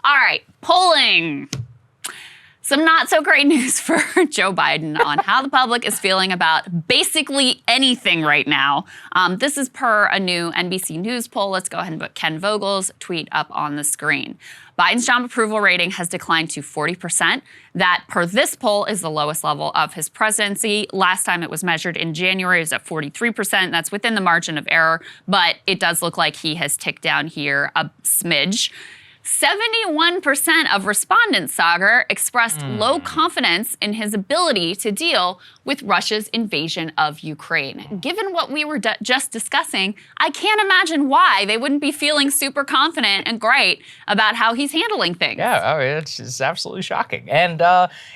All right, polling. Some not so great news for Joe Biden on how the public is feeling about basically anything right now. This is per a new NBC News poll. Let's go ahead and put Ken Vogel's tweet up on the screen. Biden's job approval rating has declined to 40%. That, per this poll, is the lowest level of his presidency. Last time it was measured in January, it was at 43%. That's within the margin of error, but it does look like he has ticked down here a smidge. 71% of respondents, Saagar, expressed low confidence in his ability to deal with Russia's invasion of Ukraine. Given what we were just discussing, I can't imagine why they wouldn't be feeling super confident and great about how he's handling things. Yeah, I mean, it's absolutely shocking. And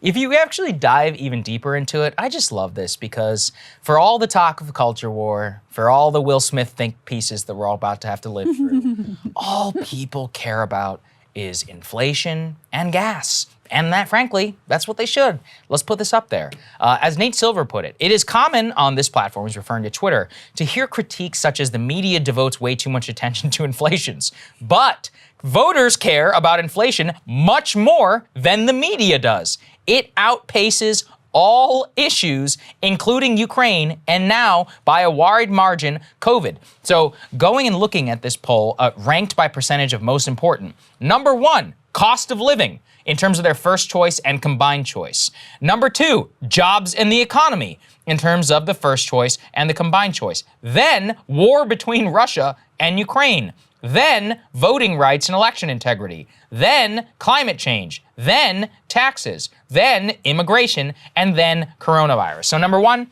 if you actually dive even deeper into it, I just love this because for all the talk of a culture war, for all the Will Smith think pieces that we're all about to have to live through, all people care about is inflation and gas. And that, frankly, that's what they should. Let's put this up there. As Nate Silver put it, it is common on this platform, he's referring to Twitter, to hear critiques such as the media devotes way too much attention to inflations. But voters care about inflation much more than the media does. It outpaces all issues, including Ukraine, and now, by a wide margin, COVID. So going and looking at this poll, ranked by percentage of most important. Number one, cost of living, in terms of their first choice and combined choice. Number two, jobs and the economy, in terms of the first choice and the combined choice. Then, war between Russia and Ukraine. Then, voting rights and election integrity. Then, climate change. Then, taxes. Then, immigration. And then, coronavirus. So number one,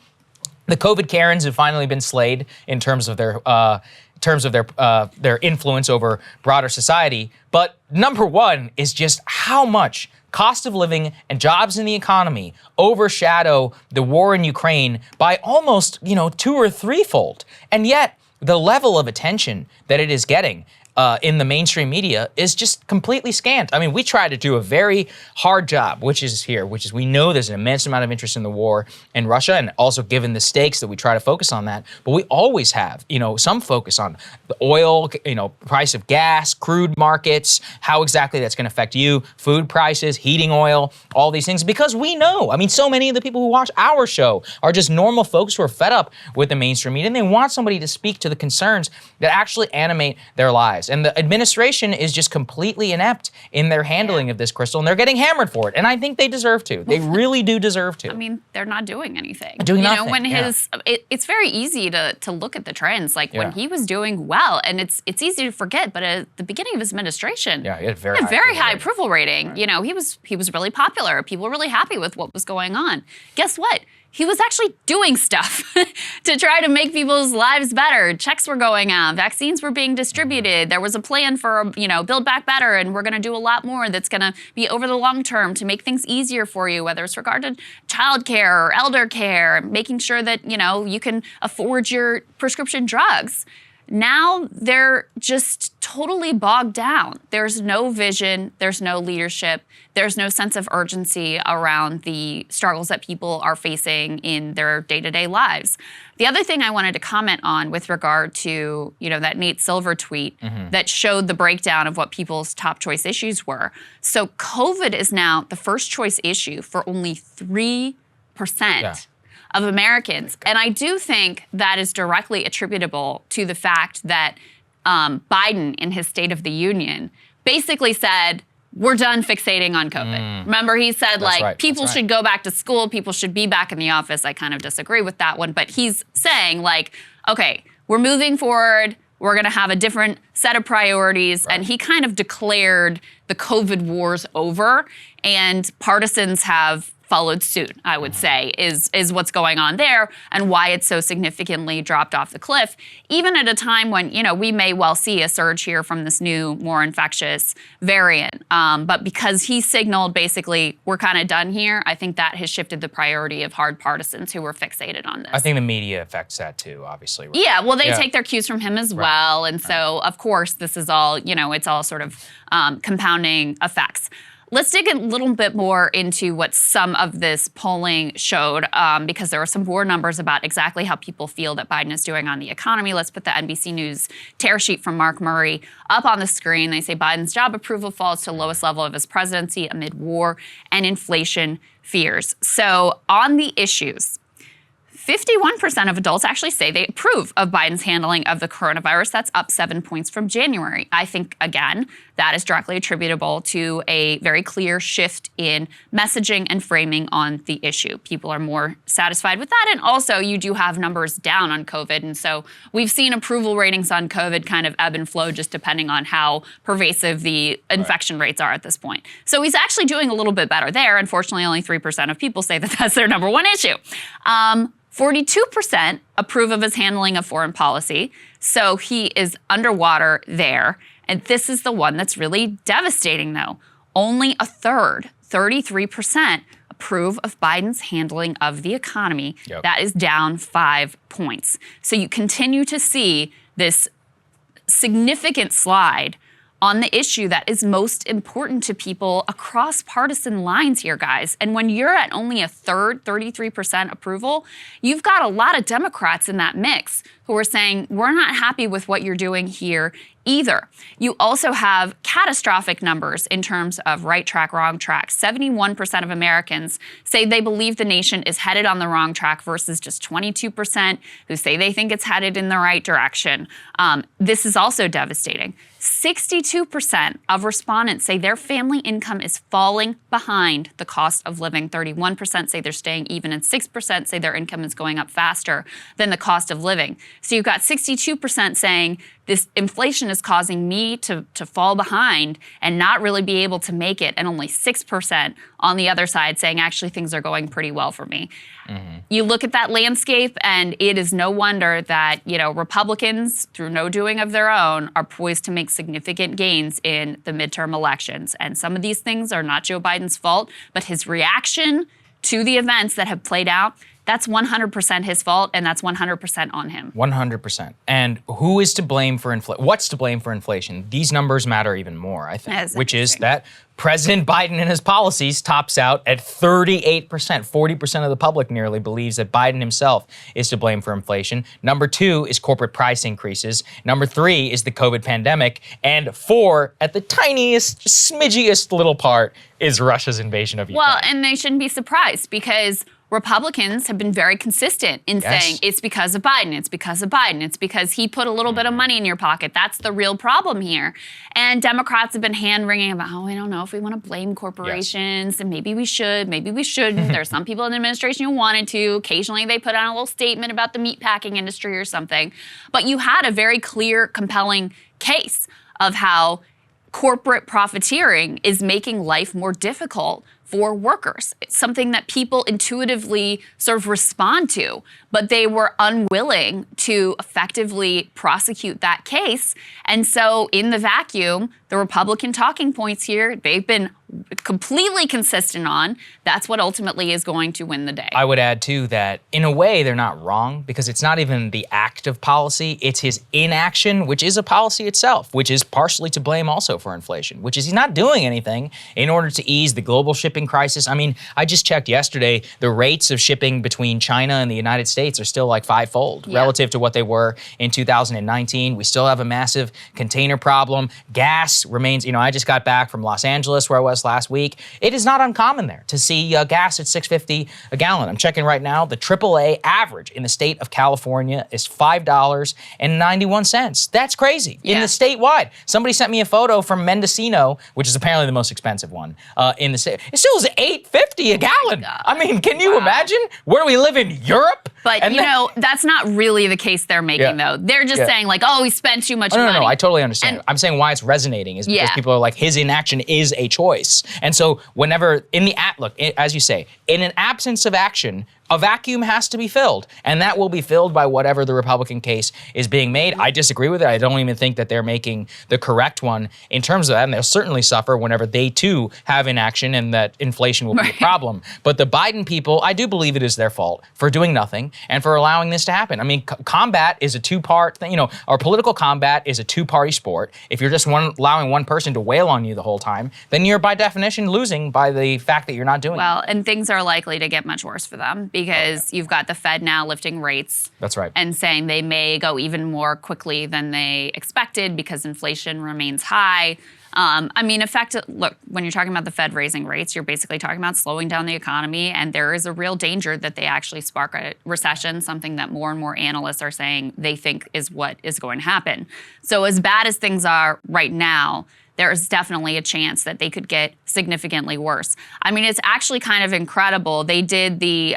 the COVID Karens have finally been slayed in terms of their influence over broader society. But number one is just how much cost of living and jobs in the economy overshadow the war in Ukraine by almost, 2 or 3-fold. And yet, the level of attention that it is getting in the mainstream media is just completely scant. I mean, we try to do a very hard job, which is we know there's an immense amount of interest in the war in Russia, and also given the stakes that we try to focus on that, but we always have, some focus on the oil, price of gas, crude markets, how exactly that's going to affect you, food prices, heating oil, all these things, because we know, so many of the people who watch our show are just normal folks who are fed up with the mainstream media, and they want somebody to speak to the concerns that actually animate their lives. And the administration is just completely inept in their handling of this, Krystal, and they're getting hammered for it. And I think they deserve to. They really do deserve to. They're not doing anything. Doing nothing. When it's very easy to look at the trends. Like when he was doing well, and it's easy to forget, but at the beginning of his administration, he had a very high approval rating. Right. He was really popular. People were really happy with what was going on. Guess what? He was actually doing stuff to try to make people's lives better. Checks were going out. Vaccines were being distributed. There was a plan for, Build Back Better, and we're going to do a lot more that's going to be over the long term to make things easier for you, whether it's regarding childcare or elder care, making sure that, you can afford your prescription drugs. Now they're just totally bogged down. There's no vision, there's no leadership, there's no sense of urgency around the struggles that people are facing in their day-to-day lives. The other thing I wanted to comment on with regard to, that Nate Silver tweet that showed the breakdown of what people's top choice issues were. So COVID is now the first choice issue for only 3% of Americans. And I do think that is directly attributable to the fact that Biden, in his State of the Union, basically said, we're done fixating on COVID. Remember, he said, people should go back to school, people should be back in the office. I kind of disagree with that one. But he's saying, okay, we're moving forward. We're going to have a different set of priorities. Right. And he kind of declared the COVID wars over. And partisans have followed suit, I would say, is what's going on there and why it's so significantly dropped off the cliff, even at a time when, we may well see a surge here from this new, more infectious variant. But because he signaled basically, we're kind of done here, I think that has shifted the priority of hard partisans who were fixated on this. I think the media affects that too, obviously. Right? Yeah, well, they take their cues from him as well. And so, of course, this is all, it's all sort of compounding effects. Let's dig a little bit more into what some of this polling showed, because there were some more numbers about exactly how people feel that Biden is doing on the economy. Let's put the NBC News tear sheet from Mark Murray up on the screen. They say Biden's job approval falls to the lowest level of his presidency amid war and inflation fears. So on the issues, 51% of adults actually say they approve of Biden's handling of the coronavirus. That's up 7 points from January. I think, again, that is directly attributable to a very clear shift in messaging and framing on the issue. People are more satisfied with that. And also, you do have numbers down on COVID. And so we've seen approval ratings on COVID kind of ebb and flow just depending on how pervasive the infection rates are at this point. So he's actually doing a little bit better there. Unfortunately, only 3% of people say that that's their number one issue. 42% approve of his handling of foreign policy, so he is underwater there. And this is the one that's really devastating, though. Only a third, 33%, approve of Biden's handling of the economy. Yep. That is down 5 points. So you continue to see this significant slide on the issue that is most important to people across partisan lines here, guys. And when you're at only a third, 33% approval, you've got a lot of Democrats in that mix who are saying, we're not happy with what you're doing here either. You also have catastrophic numbers in terms of right track, wrong track. 71% of Americans say they believe the nation is headed on the wrong track versus just 22% who say they think it's headed in the right direction. This is also devastating. 62% of respondents say their family income is falling behind the cost of living. 31% say they're staying even, and 6% say their income is going up faster than the cost of living. So you've got 62% saying this inflation is causing me to fall behind and not really be able to make it, and only 6% on the other side saying actually things are going pretty well for me. Mm-hmm. You look at that landscape, and it is no wonder that, Republicans, through no doing of their own, are poised to make significant gains in the midterm elections. And some of these things are not Joe Biden's fault, but his reaction to the events that have played out, that's 100% his fault, and that's 100% on him. 100%. And who is to blame for inflation? What's to blame for inflation? These numbers matter even more, I think, which is that President Biden and his policies tops out at 38%. 40% of the public nearly believes that Biden himself is to blame for inflation. Number 2 is corporate price increases. Number 3 is the COVID pandemic. And 4, at the tiniest, smidgiest little part, is Russia's invasion of Ukraine. Well, and they shouldn't be surprised, because Republicans have been very consistent in saying it's because of Biden, it's because of Biden, it's because he put a little bit of money in your pocket. That's the real problem here. And Democrats have been hand-wringing about, I don't know if we want to blame corporations, and maybe we should, maybe we shouldn't. There's some people in the administration who wanted to. Occasionally they put out a little statement about the meatpacking industry or something. But you had a very clear, compelling case of how corporate profiteering is making life more difficult for workers. It's something that people intuitively sort of respond to, but they were unwilling to effectively prosecute that case. And so in the vacuum, the Republican talking points here, they've been completely consistent on. That's what ultimately is going to win the day. I would add, too, that in a way they're not wrong, because it's not even the act of policy, it's his inaction, which is a policy itself, which is partially to blame also for inflation, which is he's not doing anything in order to ease the global shipping crisis. I mean, I just checked yesterday, the rates of shipping between China and the United States are still like 5-fold relative to what they were in 2019. We still have a massive container problem. Gas remains, I just got back from Los Angeles, where I was last week. It is not uncommon there to see gas at $6.50 a gallon. I'm checking right now. The AAA average in the state of California is $5.91. That's crazy. In the statewide. Somebody sent me a photo from Mendocino, which is apparently the most expensive one in the state. It still is $8.50 a gallon. I mean, can you imagine? Where do we live in Europe? But, that's not really the case they're making, though. They're just saying, we spent too much money. No, I totally understand. I'm saying why it's resonating is because people are like, his inaction is a choice. And so whenever, look, as you say, in an absence of action, a vacuum has to be filled, and that will be filled by whatever the Republican case is being made. I disagree with it. I don't even think that they're making the correct one in terms of that, and they'll certainly suffer whenever they too have inaction and that inflation will be a problem. But the Biden people, I do believe it is their fault for doing nothing and for allowing this to happen. I mean, combat is a two-part thing. You know, our political combat is a two-party sport. If you're just allowing one person to wail on you the whole time, then you're by definition losing by the fact that you're not doing it. Well, and things are likely to get much worse for them because you've got the Fed now lifting rates. That's right. And saying they may go even more quickly than they expected because inflation remains high. I mean, look, when you're talking about the Fed raising rates, you're basically talking about slowing down the economy, and there is a real danger that they actually spark a recession, something that more and more analysts are saying they think is what is going to happen. So as bad as things are right now, there is definitely a chance that they could get significantly worse. I mean, it's actually kind of incredible. They did the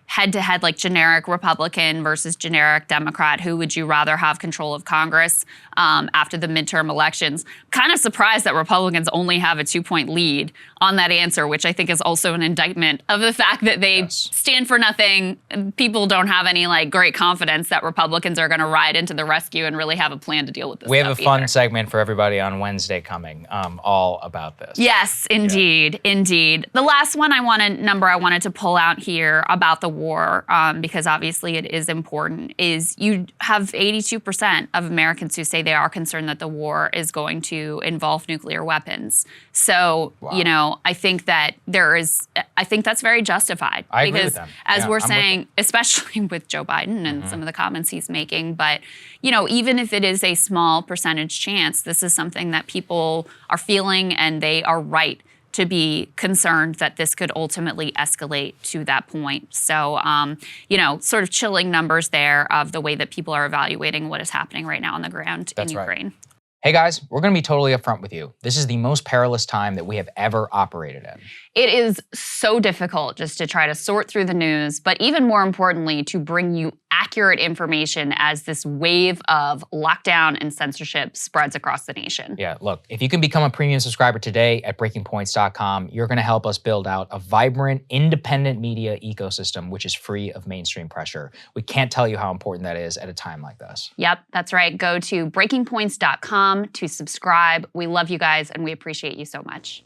head-to-head, like generic Republican versus generic Democrat. Who would you rather have control of Congress after the midterm elections? Kind of surprised that Republicans only have a 2-point lead on that answer, which I think is also an indictment of the fact that they stand for nothing. People don't have any like great confidence that Republicans are going to ride into the rescue and really have a plan to deal with this. We have a fun segment for everybody on Wednesday coming, all about this. Yes, indeed, indeed. The last one I wanted to pull out here about the war, because obviously it is important, is you have 82% of Americans who say they are concerned that the war is going to involve nuclear weapons. So, you know, I think that's very justified. I agree with them. As we're saying, especially with Joe Biden and some of the comments he's making, but, you know, even if it is a small percentage chance, this is something that people are feeling, and they are right to be concerned that this could ultimately escalate to that point. So, you know, sort of chilling numbers there of the way that people are evaluating what is happening right now on the ground in Ukraine. Hey guys, we're going to be totally upfront with you. This is the most perilous time that we have ever operated in. It is so difficult just to try to sort through the news, but even more importantly, to bring you accurate information as this wave of lockdown and censorship spreads across the nation. Yeah, look, if you can become a premium subscriber today at breakingpoints.com, you're going to help us build out a vibrant, independent media ecosystem which is free of mainstream pressure. We can't tell you how important that is at a time like this. Yep, that's right. Go to breakingpoints.com to subscribe. We love you guys, and we appreciate you so much.